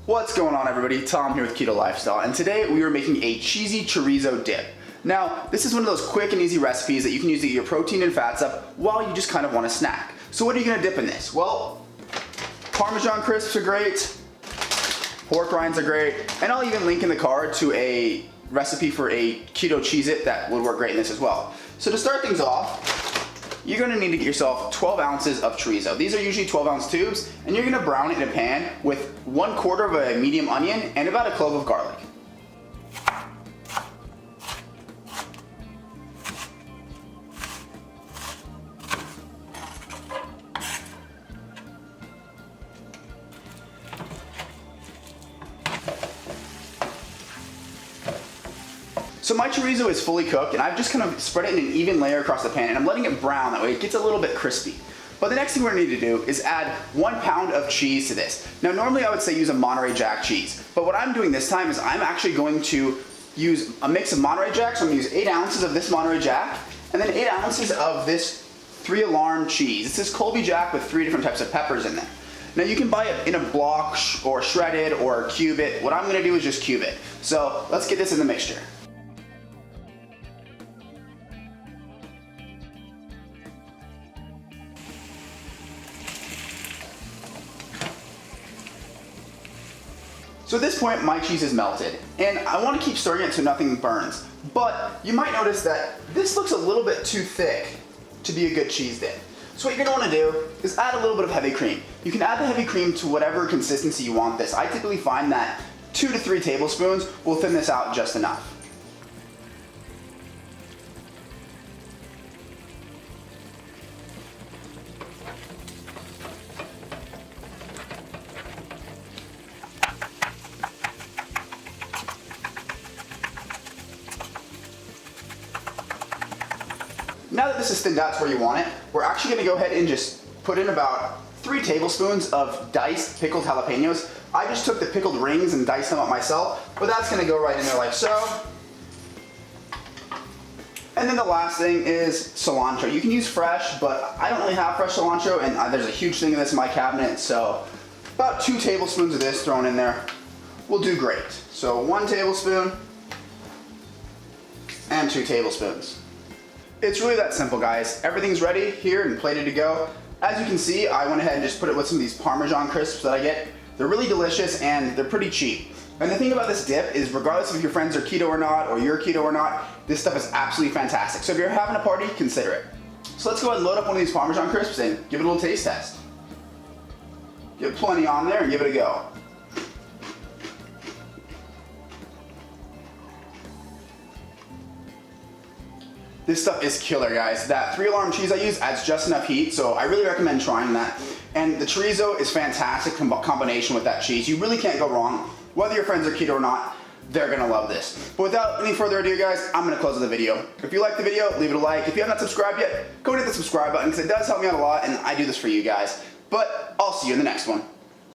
What's going on, everybody? Tom here with Keto Lifestyle, and today we are making a cheesy chorizo dip. Now, this is one of those quick and easy recipes that you can use to get your protein and fats up while you just kind of want a snack. So what are you gonna dip in this? Well, Parmesan crisps are great, pork rinds are great, and I'll even link in the card to a recipe for a keto Cheez-It that would work great in this as well. So to start things off, you're gonna need to get yourself 12 ounces of chorizo. These are usually 12-ounce tubes, and you're gonna brown it in a pan with 1/4 of a medium onion and about a clove of garlic. So my chorizo is fully cooked, and I've just kind of spread it in an even layer across the pan, and I'm letting it brown, that way it gets a little bit crispy. But the next thing we're gonna need to do is add 1 pound of cheese to this. Now normally I would say use a Monterey Jack cheese, but what I'm doing this time is I'm actually going to use a mix of Monterey Jack, so I'm gonna use 8 ounces of this Monterey Jack, and then 8 ounces of this 3 Alarm cheese. This is Colby Jack with 3 different types of peppers in there. Now you can buy it in a block or shredded or cube it. What I'm gonna do is just cube it. So let's get this in the mixture. So at this point, my cheese is melted, and I want to keep stirring it so nothing burns. But you might notice that this looks a little bit too thick to be a good cheese dip. So what you're going to want to do is add a little bit of heavy cream. You can add the heavy cream to whatever consistency you want this. I typically find that 2 to 3 tablespoons will thin this out just enough. Now that this is thinned out to where you want it, we're actually gonna go ahead and just put in about 3 tablespoons of diced pickled jalapenos. I just took the pickled rings and diced them up myself, but that's gonna go right in there like so. And then the last thing is cilantro. You can use fresh, but I don't really have fresh cilantro, and there's a huge thing of this in my cabinet, so about 2 tablespoons of this thrown in there will do great. So 1 tablespoon and 2 tablespoons. It's really that simple, guys. Everything's ready here and plated to go. As you can see, I went ahead and just put it with some of these Parmesan crisps that I get. They're really delicious and they're pretty cheap. And the thing about this dip is, regardless of if your friends are keto or not, or you're keto or not, this stuff is absolutely fantastic. So if you're having a party, consider it. So let's go ahead and load up one of these Parmesan crisps and give it a little taste test. Get plenty on there and give it a go. This stuff is killer, guys. That 3 Alarm cheese I use adds just enough heat, so I really recommend trying that. And the chorizo is fantastic combination with that cheese. You really can't go wrong. Whether your friends are keto or not, they're gonna love this. But without any further ado, guys, I'm gonna close the video. If you like the video, leave it a like. If you have not subscribed yet, go hit the subscribe button, because it does help me out a lot, and I do this for you guys. But I'll see you in the next one.